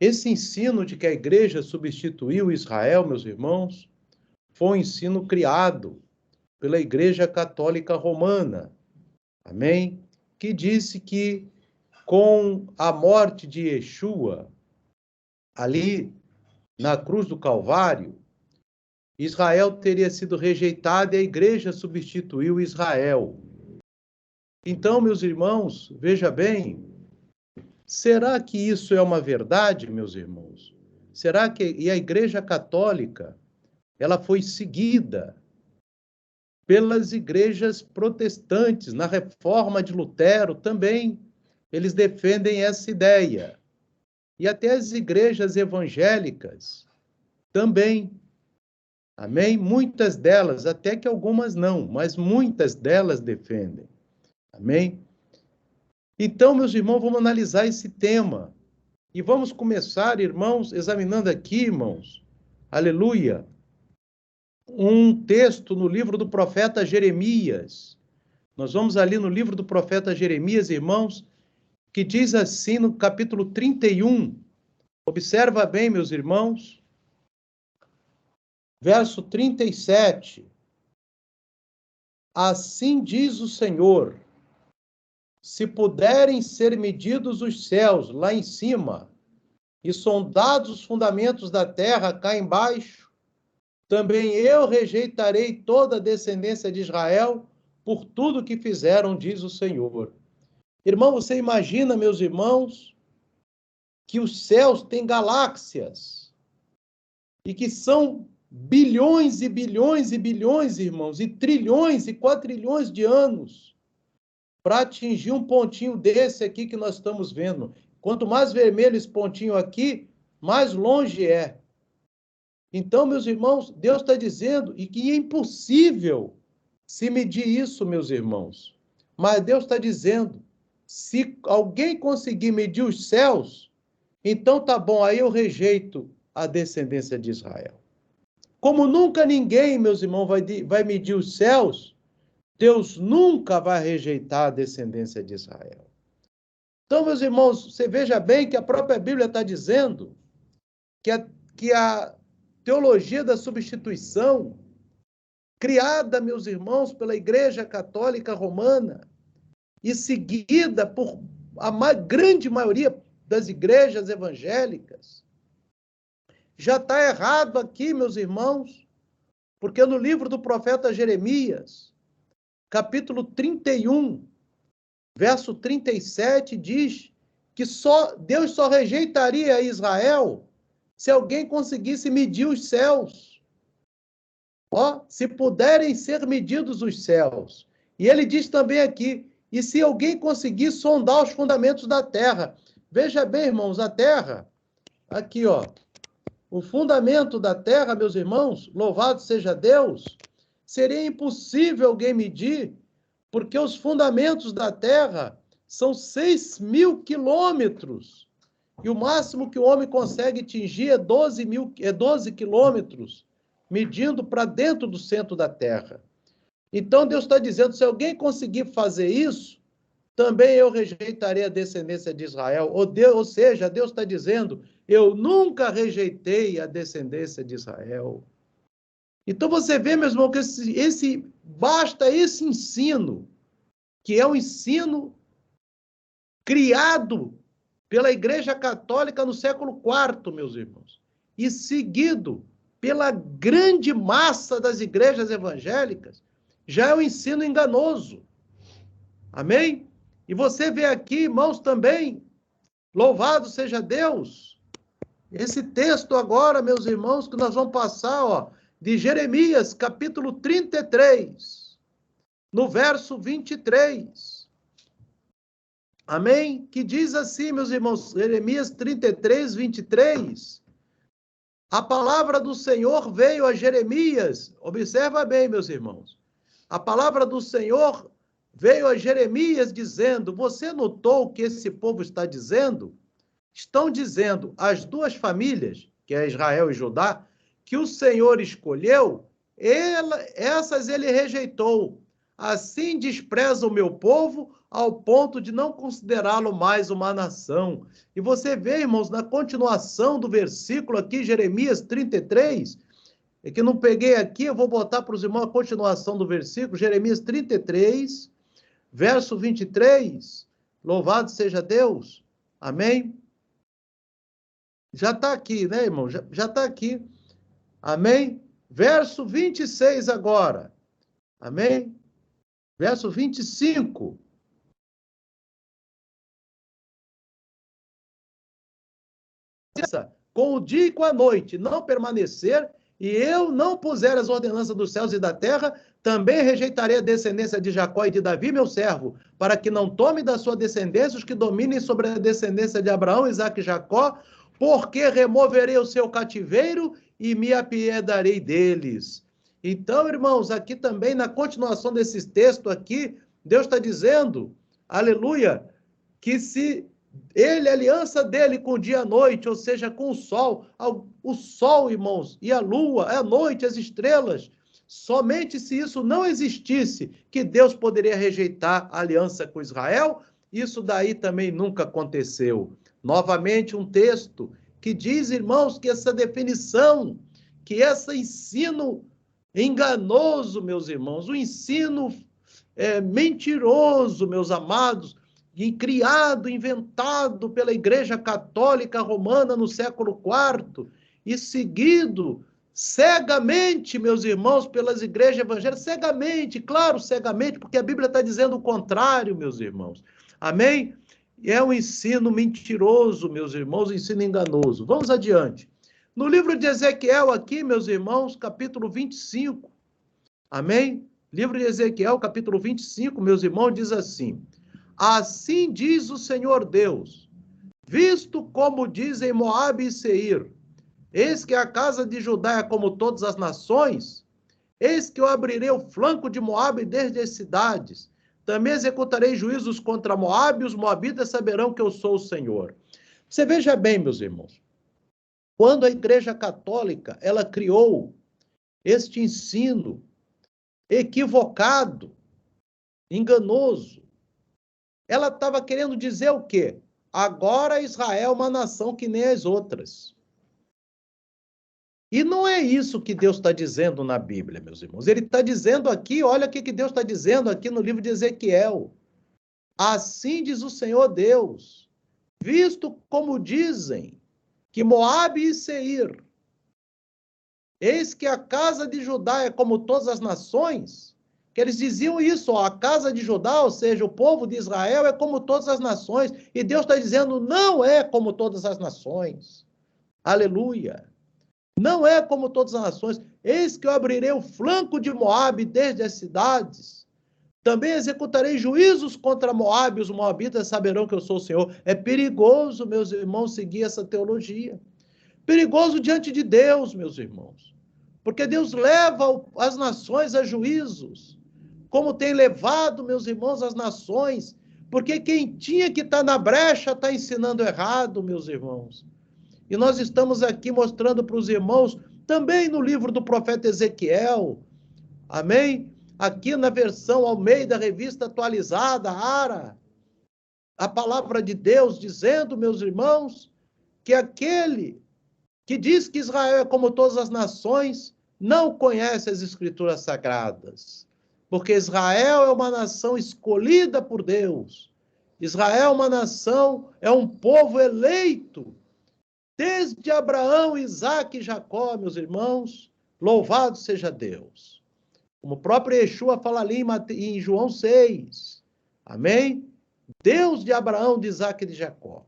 Esse ensino de que a igreja substituiu Israel, meus irmãos, foi um ensino criado pela Igreja Católica Romana, amém? Que disse que com a morte de Yeshua, ali na cruz do Calvário, Israel teria sido rejeitado e a igreja substituiu Israel. Então, meus irmãos, veja bem, será que isso é uma verdade, meus irmãos? Será que a Igreja Católica, ela foi seguida pelas igrejas protestantes, na Reforma de Lutero também, eles defendem essa ideia. E até as igrejas evangélicas também. Amém? Muitas delas, até que algumas não, mas muitas delas defendem. Amém? Então, meus irmãos, vamos analisar esse tema. E vamos começar, irmãos, examinando aqui, irmãos, aleluia, um texto no livro do profeta Jeremias. Nós vamos ali no livro do profeta Jeremias, irmãos, que diz assim no capítulo 31. Observa bem, meus irmãos, verso 37. Assim diz o Senhor: se puderem ser medidos os céus lá em cima e sondados os fundamentos da terra cá embaixo, também eu rejeitarei toda a descendência de Israel por tudo que fizeram, diz o Senhor. Irmão, você imagina, meus irmãos, que os céus têm galáxias e que são bilhões e bilhões e bilhões, irmãos, e trilhões e quatrilhões de anos para atingir um pontinho desse aqui que nós estamos vendo. Quanto mais vermelho esse pontinho aqui, mais longe é. Então, meus irmãos, Deus está dizendo e que é impossível se medir isso, meus irmãos. Mas Deus está dizendo, se alguém conseguir medir os céus, então tá bom, aí eu rejeito a descendência de Israel. Como nunca ninguém, meus irmãos, vai medir os céus, Deus nunca vai rejeitar a descendência de Israel. Então, meus irmãos, você veja bem que a própria Bíblia está dizendo que a teologia da substituição, criada, meus irmãos, pela Igreja Católica Romana e seguida por a grande maioria das igrejas evangélicas, já está errado aqui, meus irmãos, porque no livro do profeta Jeremias, capítulo 31, verso 37, diz que Deus só rejeitaria Israel se alguém conseguisse medir os céus. Ó, se puderem ser medidos os céus. E ele diz também aqui, e se alguém conseguir sondar os fundamentos da terra. Veja bem, irmãos, a terra, aqui, ó, o fundamento da terra, meus irmãos, louvado seja Deus, seria impossível alguém medir, porque os fundamentos da terra são 6.000 quilômetros. E o máximo que o homem consegue atingir é 12 quilômetros, medindo para dentro do centro da terra. Então Deus está dizendo, se alguém conseguir fazer isso, também eu rejeitarei a descendência de Israel. Ou seja, Deus está dizendo, eu nunca rejeitei a descendência de Israel. Então você vê, meu irmão, que basta esse ensino, que é um ensino criado pela Igreja Católica no século IV, meus irmãos, e seguido pela grande massa das igrejas evangélicas, já é um ensino enganoso. Amém? E você vê aqui, irmãos, também, louvado seja Deus, esse texto agora, meus irmãos, que nós vamos passar, ó, de Jeremias, capítulo 33, no verso 23. Amém? Que diz assim, meus irmãos, Jeremias 33, 23. A palavra do Senhor veio a Jeremias. Observa bem, meus irmãos. A palavra do Senhor veio a Jeremias dizendo, você notou o que esse povo está dizendo? Estão dizendo as duas famílias, que é Israel e Judá, que o Senhor escolheu, essas ele rejeitou. Assim despreza o meu povo ao ponto de não considerá-lo mais uma nação. E você vê, irmãos, na continuação do versículo aqui, Jeremias 33, é que não peguei aqui, eu vou botar para os irmãos a continuação do versículo, Jeremias 33, verso 23, louvado seja Deus, amém? Já está aqui, né, irmão? Já está aqui, amém? Verso 26 agora, amém? Verso 25. Com o dia e com a noite não permanecer, e eu não puser as ordenanças dos céus e da terra, também rejeitarei a descendência de Jacó e de Davi, meu servo, para que não tome da sua descendência os que dominem sobre a descendência de Abraão, Isaque e Jacó, porque removerei o seu cativeiro e me apiedarei deles. Então, irmãos, aqui também, na continuação desses textos aqui, Deus está dizendo, aleluia, que se ele, a aliança dele com o dia e a noite, ou seja, com o sol, irmãos, e a lua, a noite, as estrelas, somente se isso não existisse, que Deus poderia rejeitar a aliança com Israel, isso daí também nunca aconteceu. Novamente um texto que diz, irmãos, que essa definição, que esse ensino enganoso, meus irmãos, o ensino mentiroso, meus amados, e criado, inventado pela Igreja Católica Romana no século IV e seguido cegamente, meus irmãos, pelas igrejas evangélicas, cegamente, claro, cegamente, porque a Bíblia está dizendo o contrário, meus irmãos. Amém? É um ensino mentiroso, meus irmãos, um ensino enganoso. Vamos adiante. No livro de Ezequiel aqui, meus irmãos, capítulo 25, amém? Livro de Ezequiel, capítulo 25, meus irmãos, diz assim: assim diz o Senhor Deus, visto como dizem Moabe e Seir, eis que a casa de Judá é como todas as nações, eis que eu abrirei o flanco de Moabe desde as cidades, também executarei juízos contra Moabe, e os moabitas saberão que eu sou o Senhor. Você veja bem, meus irmãos, quando a Igreja Católica, ela criou este ensino equivocado, enganoso, ela estava querendo dizer o quê? Agora Israel é uma nação que nem as outras. E não é isso que Deus está dizendo na Bíblia, meus irmãos. Ele está dizendo aqui, olha o que Deus está dizendo aqui no livro de Ezequiel. Assim diz o Senhor Deus, visto como dizem que Moabe e Seir, eis que a casa de Judá é como todas as nações, que eles diziam isso, ó, a casa de Judá, ou seja, o povo de Israel é como todas as nações, e Deus está dizendo, não é como todas as nações. Aleluia. Não é como todas as nações. Eis que eu abrirei o flanco de Moabe desde as cidades. Também executarei juízos contra Moabe, os moabitas saberão que eu sou o Senhor. É perigoso, meus irmãos, seguir essa teologia. Perigoso diante de Deus, meus irmãos. Porque Deus leva as nações a juízos, como tem levado, meus irmãos, as nações. Porque quem tinha que estar na brecha está ensinando errado, meus irmãos. E nós estamos aqui mostrando para os irmãos, também no livro do profeta Ezequiel, amém? Aqui na versão Almeida, revista atualizada, ARA, a palavra de Deus dizendo, meus irmãos, que aquele que diz que Israel é como todas as nações, não conhece as escrituras sagradas. Porque Israel é uma nação escolhida por Deus. Israel é uma nação, é um povo eleito, desde Abraão, Isaque e Jacó, meus irmãos, louvado seja Deus. Como o próprio Yeshua fala ali em João 6. Amém? Deus de Abraão, de Isaque e de Jacó.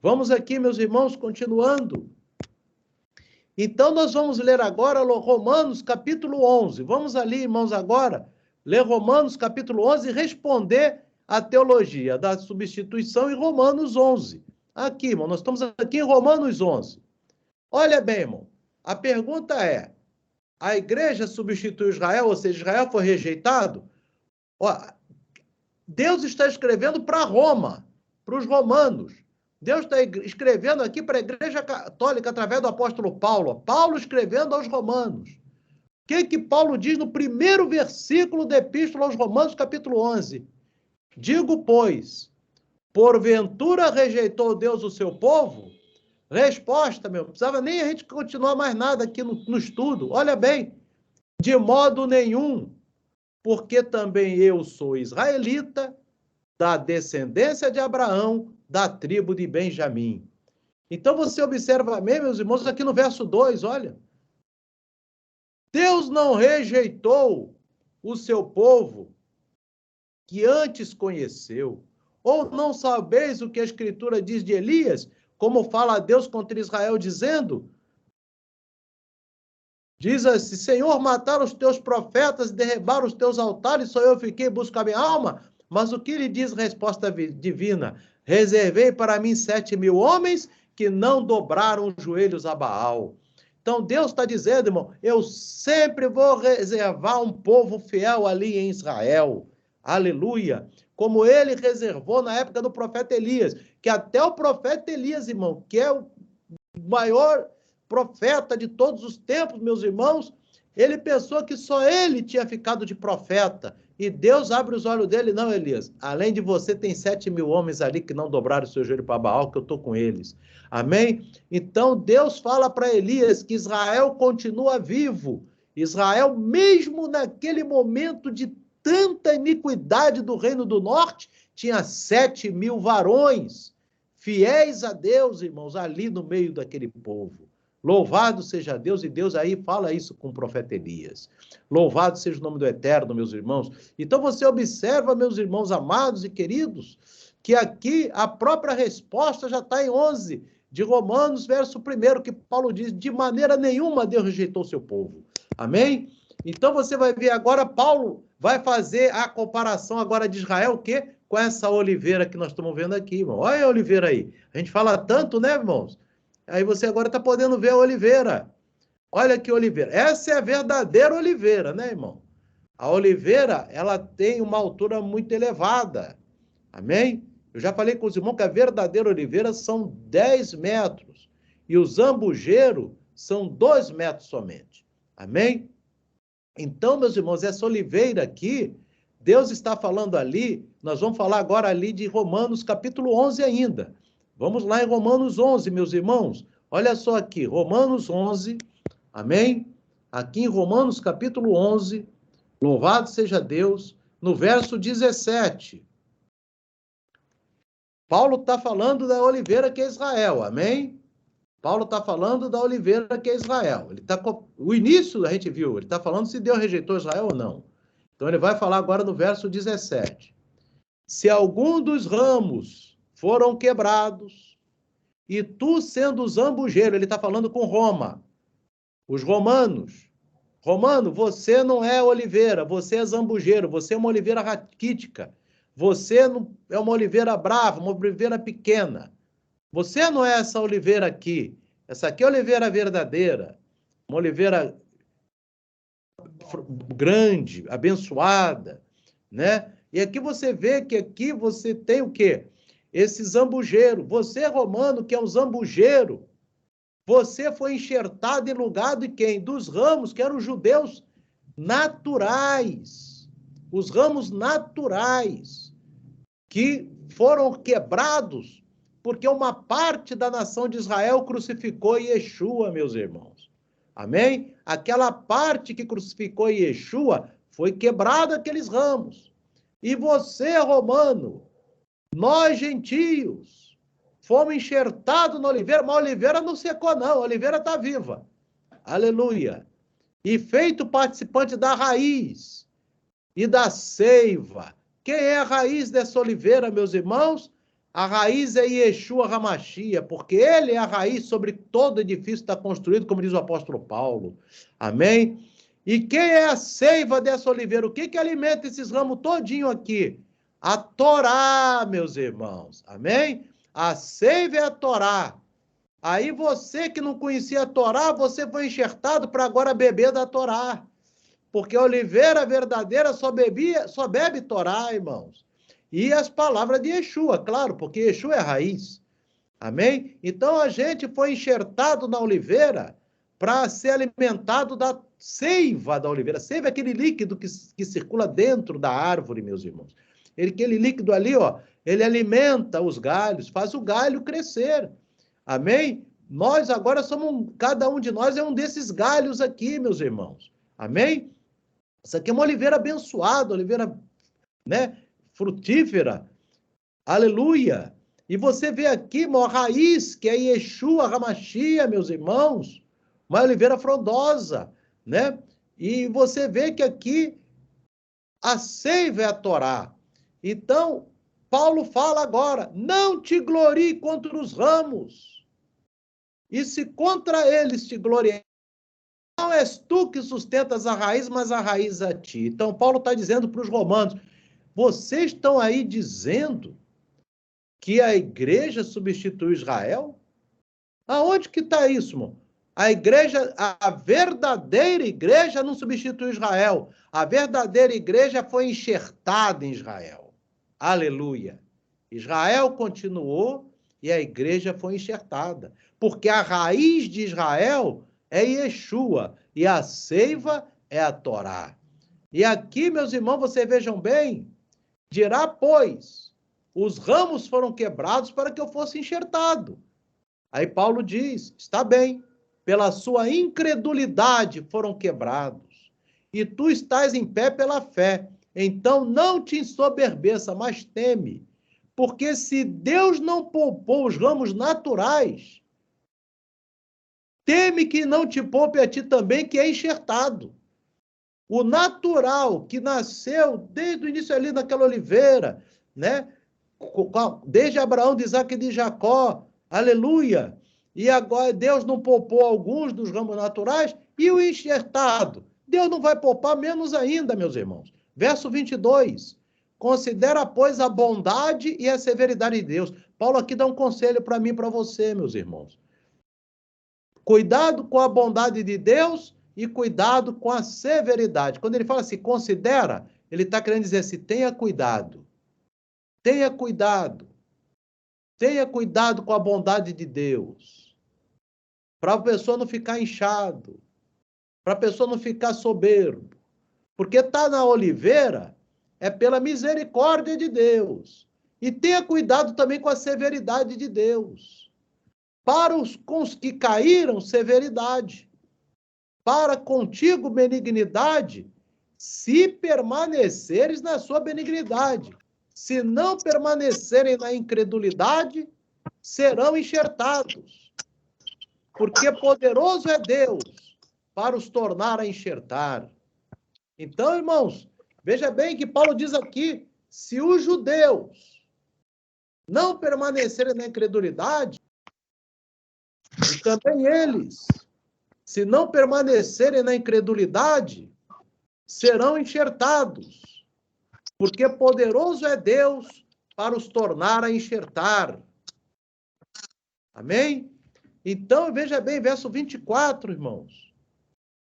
Vamos aqui, meus irmãos, continuando. Então, nós vamos ler agora Romanos, capítulo 11. Vamos ali, irmãos, agora, ler Romanos, capítulo 11 e responder a teologia da substituição em Romanos 11. Aqui, irmão, nós estamos aqui em Romanos 11. Olha bem, irmão, a pergunta é, a igreja substituiu Israel, ou seja, Israel foi rejeitado? Ó, Deus está escrevendo para Roma, para os romanos. Deus está escrevendo aqui para a Igreja Católica através do apóstolo Paulo. Paulo escrevendo aos romanos. O que Paulo diz no primeiro versículo da Epístola aos Romanos, capítulo 11? Digo, pois, porventura rejeitou Deus o seu povo? Resposta, meu, não precisava nem a gente continuar mais nada aqui no estudo. Olha bem, de modo nenhum, porque também eu sou israelita, da descendência de Abraão, da tribo de Benjamim. Então você observa bem, meus irmãos, aqui no verso 2, olha. Deus não rejeitou o seu povo que antes conheceu. Ou não sabeis o que a Escritura diz de Elias, como fala Deus contra Israel, dizendo, diz assim, Senhor, mataram os teus profetas, derribaram os teus altares, só eu fiquei, busco a minha alma. Mas o que lhe diz resposta divina? Reservei para mim 7.000 homens que não dobraram os joelhos a Baal. Então Deus está dizendo, irmão, eu sempre vou reservar um povo fiel ali em Israel. Aleluia. Como ele reservou na época do profeta Elias, que até o profeta Elias, irmão, que é o maior profeta de todos os tempos, meus irmãos, ele pensou que só ele tinha ficado de profeta. E Deus abre os olhos dele, não, Elias. Além de você, tem 7.000 homens ali que não dobraram o seu joelho para Baal, que eu estou com eles. Amém? Então, Deus fala para Elias que Israel continua vivo. Israel, mesmo naquele momento de tanta iniquidade do Reino do Norte, tinha 7.000 varões fiéis a Deus, irmãos, ali no meio daquele povo. Louvado seja Deus, e Deus aí fala isso com o profeta Elias. Louvado seja o nome do Eterno, meus irmãos. Então você observa, meus irmãos amados e queridos, que aqui a própria resposta já está em 11 de Romanos, verso 1, que Paulo diz, de maneira nenhuma Deus rejeitou o seu povo. Amém? Então você vai ver agora, Paulo vai fazer a comparação agora de Israel, o quê? Com essa oliveira que nós estamos vendo aqui, irmão. Olha a oliveira aí. A gente fala tanto, né, irmãos? Aí você agora está podendo ver a oliveira. Olha que oliveira. Essa é a verdadeira oliveira, né, irmão? A oliveira, ela tem uma altura muito elevada. Amém? Eu já falei com os irmãos que a verdadeira oliveira são 10 metros. E o zambujeiro são 2 metros somente. Amém? Então, meus irmãos, essa oliveira aqui, Deus está falando ali, nós vamos falar agora ali de Romanos capítulo 11 ainda. Vamos lá em Romanos 11, meus irmãos. Olha só aqui, Romanos 11, amém? Aqui em Romanos capítulo 11, louvado seja Deus, no verso 17. Paulo está falando da oliveira que é Israel, amém? Paulo está falando da oliveira que é Israel. O início a gente viu, ele está falando se Deus rejeitou Israel ou não. Então ele vai falar agora no verso 17. Se algum dos ramos foram quebrados, e tu sendo o zambujeiro, ele está falando com Roma, os romanos. Romano, você não é oliveira, você é zambujeiro, você é uma oliveira raquítica, você não é uma oliveira brava, uma oliveira pequena. Você não é essa oliveira aqui. Essa aqui é a oliveira verdadeira. Uma oliveira grande, abençoada, né? E aqui você vê que aqui você tem o quê? Esse zambujeiro. Você, romano, que é um zambujeiro, você foi enxertado em lugar de quem? Dos ramos, que eram os judeus naturais. Os ramos naturais, que foram quebrados porque uma parte da nação de Israel crucificou Yeshua, meus irmãos. Amém? Aquela parte que crucificou Yeshua foi quebrada aqueles ramos. E você, romano, nós, gentios, fomos enxertados na oliveira, mas a oliveira não secou, não. A oliveira está viva. Aleluia. E feito participante da raiz e da seiva. Quem é a raiz dessa oliveira, meus irmãos? A raiz é Yeshua HaMashiach, porque ele é a raiz sobre todo edifício que está construído, como diz o apóstolo Paulo. Amém? E quem é a seiva dessa oliveira? O que alimenta esses ramos todinho aqui? A Torá, meus irmãos. Amém? A seiva é a Torá. Aí você que não conhecia a Torá, você foi enxertado para agora beber da Torá. Porque a oliveira verdadeira só bebe Torá, irmãos. E as palavras de Yeshua, claro, porque Yeshua é a raiz. Amém? Então a gente foi enxertado na oliveira para ser alimentado da seiva da oliveira. Seiva é aquele líquido que circula dentro da árvore, meus irmãos. Aquele líquido ali, ó, ele alimenta os galhos, faz o galho crescer. Amém? Nós agora somos, cada um de nós é um desses galhos aqui, meus irmãos. Amém? Isso aqui é uma oliveira abençoada, oliveira, né, frutífera. Aleluia! E você vê aqui uma raiz, que é Yeshua Hamashia, meus irmãos, uma oliveira frondosa, né? E você vê que aqui a seiva é a Torá. Então, Paulo fala agora, não te glorie contra os ramos. E se contra eles te gloriar, não és tu que sustentas a raiz, mas a raiz a ti. Então, Paulo está dizendo para os romanos, vocês estão aí dizendo que a igreja substituiu Israel? Aonde que está isso, irmão? A igreja, a verdadeira igreja não substitui Israel. A verdadeira igreja foi enxertada em Israel. Aleluia. Israel continuou e a igreja foi enxertada. Porque a raiz de Israel é Yeshua e a seiva é a Torá. E aqui, meus irmãos, vocês vejam bem, dirá, pois, os ramos foram quebrados para que eu fosse enxertado. Aí Paulo diz, está bem, pela sua incredulidade foram quebrados, e tu estás em pé pela fé. Então não te ensoberbeça, mas teme, porque se Deus não poupou os ramos naturais, teme que não te poupe a ti também, que é enxertado. O natural, que nasceu desde o início ali naquela oliveira, né? Desde Abraão, de Isaac e de Jacó, aleluia. E agora Deus não poupou alguns dos ramos naturais, e o enxertado, Deus não vai poupar menos ainda, meus irmãos. Verso 22, considera, pois, a bondade e a severidade de Deus. Paulo aqui dá um conselho para mim e para você, meus irmãos. Cuidado com a bondade de Deus e cuidado com a severidade. Quando ele fala assim, considera, ele está querendo dizer assim, tenha cuidado. Tenha cuidado. Tenha cuidado com a bondade de Deus. Para a pessoa não ficar inchado. Para a pessoa não ficar soberbo. Porque está na oliveira é pela misericórdia de Deus. E tenha cuidado também com a severidade de Deus. Com os que caíram, severidade. Para contigo, benignidade, se permaneceres na sua benignidade. Se não permanecerem na incredulidade, serão enxertados. Porque poderoso é Deus para os tornar a enxertar. Então, irmãos, veja bem que Paulo diz aqui, se os judeus não permanecerem na incredulidade, e também eles, se não permanecerem na incredulidade, serão enxertados. Porque poderoso é Deus para os tornar a enxertar. Amém? Então, veja bem, verso 24, irmãos.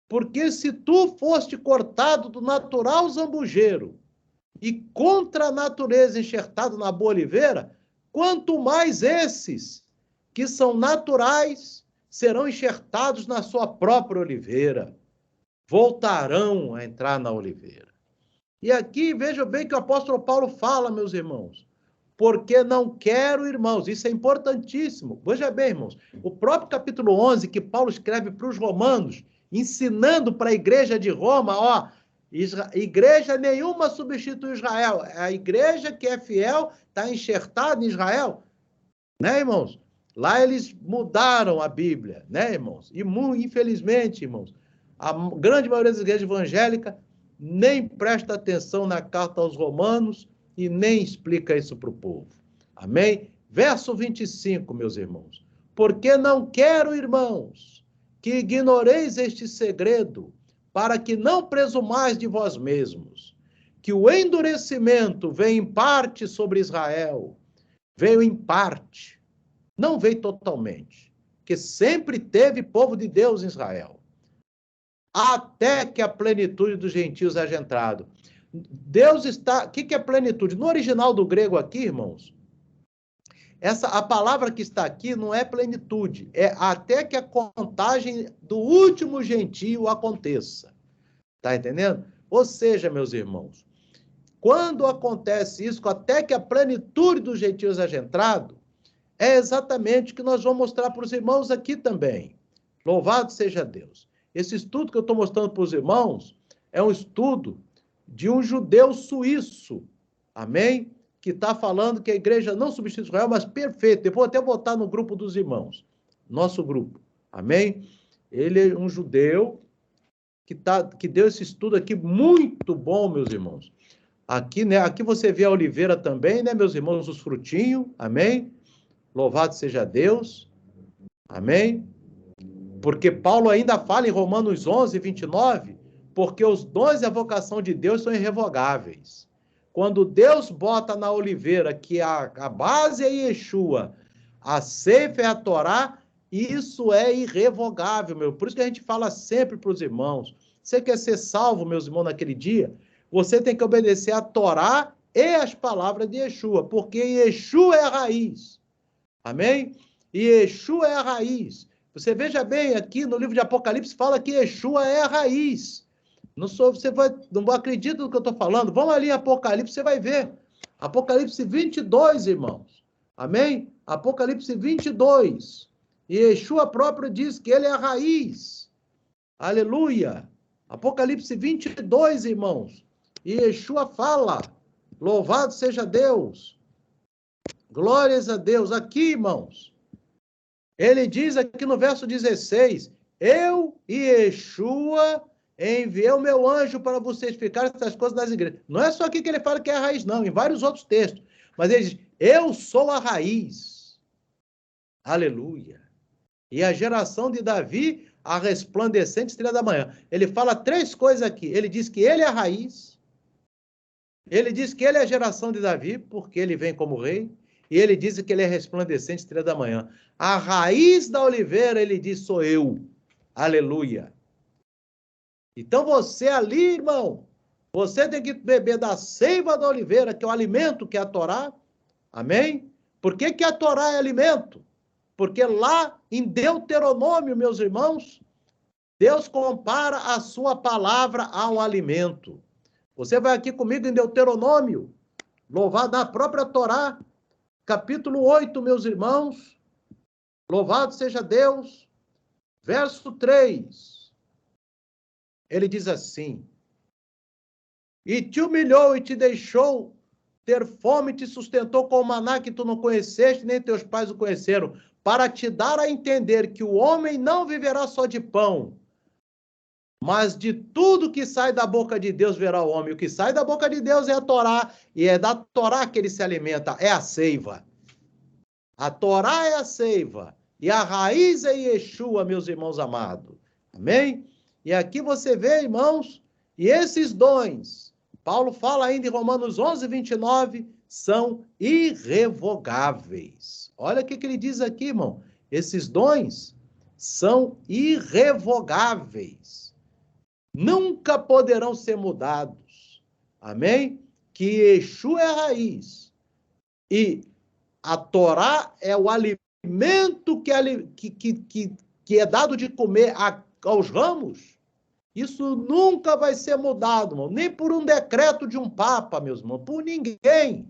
Porque se tu foste cortado do natural zambujeiro e contra a natureza enxertado na boa oliveira, quanto mais esses, que são naturais, serão enxertados na sua própria oliveira, voltarão a entrar na oliveira. E aqui, vejam bem que o apóstolo Paulo fala, meus irmãos, porque não quero, irmãos, isso é importantíssimo. Veja bem, irmãos, o próprio capítulo 11, que Paulo escreve para os romanos, ensinando para a igreja de Roma, ó, igreja nenhuma substitui Israel. A igreja que é fiel está enxertada em Israel, né, irmãos? Lá eles mudaram a Bíblia, né, irmãos? E, infelizmente, irmãos, a grande maioria das igrejas evangélicas nem presta atenção na carta aos romanos e nem explica isso para o povo. Amém? Verso 25, meus irmãos. Porque não quero, irmãos, que ignoreis este segredo, para que não presumais de vós mesmos, que o endurecimento veio em parte sobre Israel, veio em parte, não veio totalmente, que sempre teve povo de Deus em Israel, até que a plenitude dos gentios haja entrado. Deus está... O que é plenitude? No original do grego aqui, irmãos, a palavra que está aqui não é plenitude, é até que a contagem do último gentio aconteça. Está entendendo? Ou seja, meus irmãos, quando acontece isso, até que a plenitude dos gentios haja entrado, é exatamente o que nós vamos mostrar para os irmãos aqui também. Louvado seja Deus. Esse estudo que eu estou mostrando para os irmãos é um estudo de um judeu suíço, amém? Que está falando que a igreja não substitui Israel, mas perfeito. Eu vou até botar no grupo dos irmãos, nosso grupo, amém? Ele é um judeu que deu esse estudo aqui muito bom, meus irmãos. Aqui, né? Aqui você vê a oliveira também, né, meus irmãos, os frutinhos, amém? Louvado seja Deus, amém? Porque Paulo ainda fala em Romanos 11, 29, porque os dons e a vocação de Deus são irrevogáveis. Quando Deus bota na oliveira que a base é Yeshua, a ceifa é a Torá, isso é irrevogável, meu. Por isso que a gente fala sempre para os irmãos, você quer ser salvo, meus irmãos, naquele dia, você tem que obedecer a Torá e as palavras de Yeshua, porque Yeshua é a raiz. Amém? E Yeshua é a raiz. Você veja bem, aqui no livro de Apocalipse fala que Yeshua é a raiz. Não acredita no que eu estou falando? Vamos ali em Apocalipse, você vai ver. Apocalipse 22, irmãos. Amém? Apocalipse 22. E Yeshua próprio diz que ele é a raiz. Aleluia. Apocalipse 22, irmãos. E Yeshua fala, louvado seja Deus. Glórias a Deus. Aqui, irmãos, ele diz aqui no verso 16, eu e Yeshua enviei o meu anjo para vocês ficarem essas coisas nas igrejas. Não é só aqui que ele fala que é a raiz, não, em vários outros textos. Mas ele diz, eu sou a raiz. Aleluia. E a geração de Davi, a resplandecente estrela da manhã. Ele fala três coisas aqui. Ele diz que ele é a raiz. Ele diz que ele é a geração de Davi, porque ele vem como rei. E ele diz que ele é resplandecente estrela da manhã. A raiz da oliveira, ele diz, sou eu. Aleluia. Então você ali, irmão, você tem que beber da seiva da oliveira, que é o alimento, que é a Torá. Amém? Por que que a Torá é alimento? Porque lá em Deuteronômio, meus irmãos, Deus compara a sua palavra ao alimento. Você vai aqui comigo em Deuteronômio, louvado na própria Torá, capítulo 8, meus irmãos, louvado seja Deus, verso 3. Ele diz assim, e te humilhou e te deixou ter fome e te sustentou com o maná que tu não conheceste, nem teus pais o conheceram, para te dar a entender que o homem não viverá só de pão, mas de tudo que sai da boca de Deus verá o homem. O que sai da boca de Deus é a Torá, e é da Torá que ele se alimenta, é a seiva. A Torá é a seiva, e a raiz é Yeshua, meus irmãos amados. Amém? E aqui você vê, irmãos, e esses dons, Paulo fala ainda em Romanos 11, 29, são irrevogáveis. Olha o que ele diz aqui, irmão. Esses dons são irrevogáveis. Nunca poderão ser mudados. Amém? Que Yeshua é a raiz. E a Torá é o alimento que é dado de comer aos ramos. Isso nunca vai ser mudado, irmão. Nem por um decreto de um papa, meus irmãos. Por ninguém.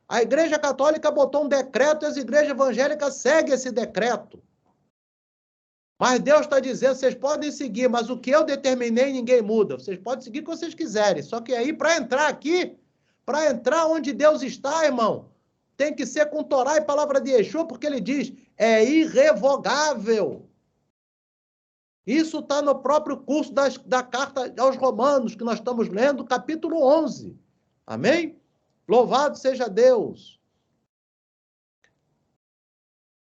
A Igreja Católica botou um decreto e as igrejas evangélicas seguem esse decreto. Mas Deus está dizendo, vocês podem seguir, mas o que eu determinei, ninguém muda. Vocês podem seguir o que vocês quiserem. Só que aí, para entrar aqui, para entrar onde Deus está, irmão, tem que ser com Torá e palavra de Yeshua, porque ele diz, é irrevogável. Isso está no próprio curso da carta aos Romanos, que nós estamos lendo, capítulo 11. Amém? Louvado seja Deus.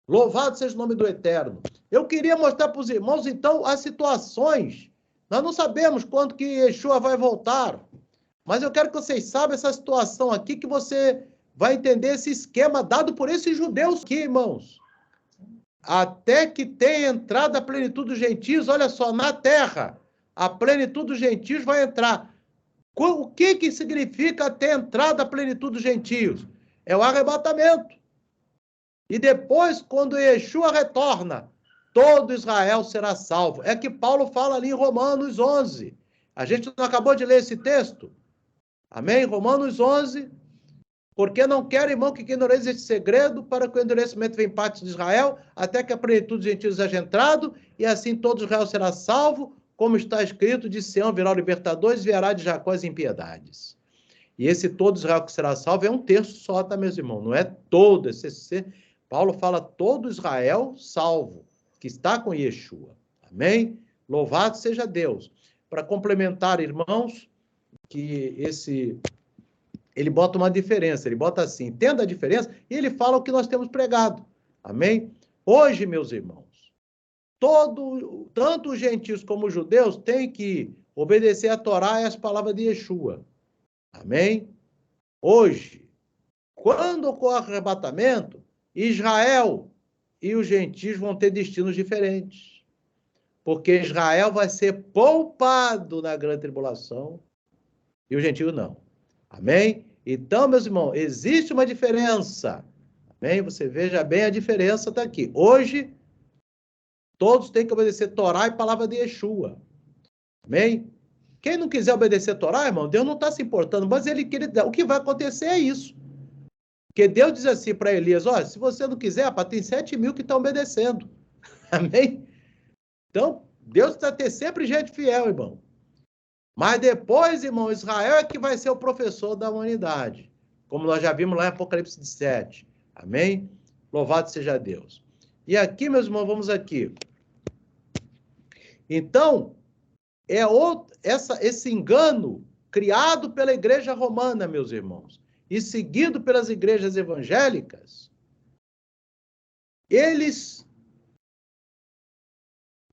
Louvado seja o nome do Eterno. Eu queria mostrar para os irmãos, então, as situações. Nós não sabemos quando que Yeshua vai voltar, mas eu quero que vocês saibam essa situação aqui, que você vai entender esse esquema dado por esses judeus aqui, irmãos. Até que tenha entrado a plenitude dos gentios, olha só, na terra, a plenitude dos gentios vai entrar. O que significa ter entrado a plenitude dos gentios? É o arrebatamento. E depois, quando Yeshua retorna, todo Israel será salvo. É que Paulo fala ali em Romanos 11. A gente não acabou de ler esse texto? Amém? Romanos 11, porque não quero, irmão, que ignoreis este segredo, para que o endurecimento venha em parte de Israel, até que a plenitude dos gentios seja entrado, e assim todo Israel será salvo, como está escrito, de Sião virá o libertador, e desviará de Jacó as impiedades. E esse todo Israel que será salvo é um terço só, tá, meus irmãos? Não é todo. Paulo fala todo Israel salvo, que está com Yeshua. Amém? Louvado seja Deus. Para complementar, irmãos, que ele bota uma diferença, ele bota assim, entenda a diferença, e ele fala o que nós temos pregado. Amém? Hoje, meus irmãos, tanto os gentios como os judeus têm que obedecer a Torá e as palavras de Yeshua. Amém? Hoje, quando ocorre o arrebatamento, Israel e os gentios vão ter destinos diferentes. Porque Israel vai ser poupado na grande tribulação e os gentios não. Amém? Então, meus irmãos, existe uma diferença. Amém? Você veja bem a diferença está aqui. Hoje, todos têm que obedecer Torá e palavra de Yeshua. Amém? Quem não quiser obedecer Torá, irmão, Deus não está se importando, mas o que vai acontecer é isso. Porque Deus diz assim para Elias, olha, se você não quiser, tem 7.000 que estão obedecendo. Amém? Então, Deus está ter sempre gente fiel, irmão. Mas depois, irmão, Israel é que vai ser o professor da humanidade. Como nós já vimos lá em Apocalipse 7. Amém? Louvado seja Deus. E aqui, meus irmãos, vamos aqui. Então, esse engano criado pela igreja romana, meus irmãos, e seguido pelas igrejas evangélicas, eles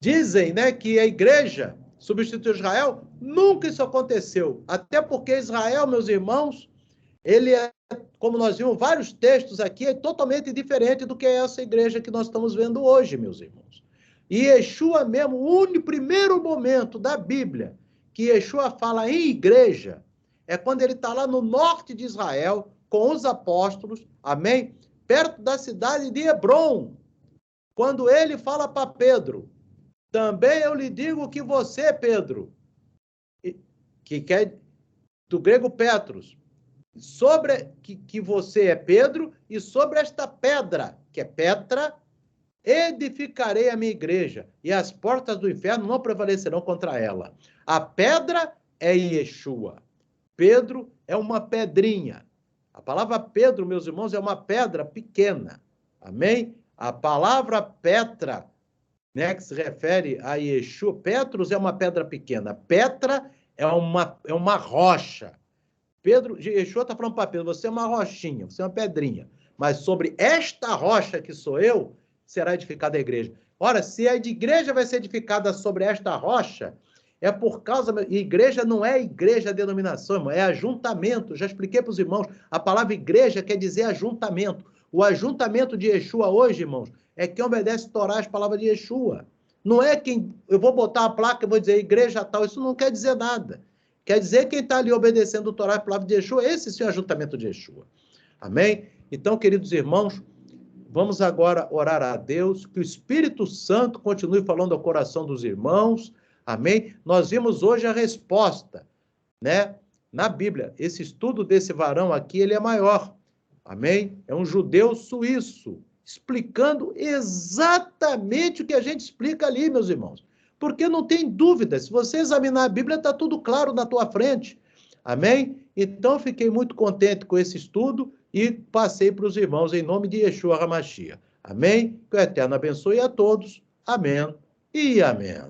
dizem, né, que a igreja substituiu Israel. Nunca isso aconteceu. Até porque Israel, meus irmãos, ele é, como nós vimos vários textos aqui, é totalmente diferente do que é essa igreja que nós estamos vendo hoje, meus irmãos. E Yeshua mesmo, o primeiro momento da Bíblia que Yeshua fala em igreja, é quando ele está lá no norte de Israel, com os apóstolos, amém? Perto da cidade de Hebrom, quando ele fala para Pedro, também eu lhe digo que você, Pedro, que é do grego Petros, que você é Pedro, e sobre esta pedra, que é Petra, edificarei a minha igreja, e as portas do inferno não prevalecerão contra ela. A pedra é Yeshua. Pedro é uma pedrinha. A palavra Pedro, meus irmãos, é uma pedra pequena. Amém? A palavra Petra, né, que se refere a Yeshua, Petros é uma pedra pequena. Petra é uma rocha. Yeshua está falando para Pedro, você é uma rochinha, você é uma pedrinha. Mas sobre esta rocha que sou eu, será edificada a igreja. Ora, se a igreja vai ser edificada sobre esta rocha, é por causa... Igreja não é igreja denominação, irmão, é ajuntamento. Já expliquei para os irmãos, a palavra igreja quer dizer ajuntamento. O ajuntamento de Yeshua hoje, irmãos, é quem obedece Torá, as palavras de Yeshua. Não é quem... Eu vou botar a placa e vou dizer igreja tal, isso não quer dizer nada. Quer dizer quem está ali obedecendo o Torá e a palavra de Yeshua, esse sim é o ajuntamento de Yeshua. Amém? Então, queridos irmãos, vamos agora orar a Deus, que o Espírito Santo continue falando ao coração dos irmãos. Amém? Nós vimos hoje a resposta, né? Na Bíblia. Esse estudo desse varão aqui, ele é maior. Amém? É um judeu suíço, explicando exatamente o que a gente explica ali, meus irmãos. Porque não tem dúvida, se você examinar a Bíblia, está tudo claro na tua frente. Amém? Então, fiquei muito contente com esse estudo e passei para os irmãos em nome de Yeshua HaMashiach. Amém? Que o Eterno abençoe a todos. Amém e amém.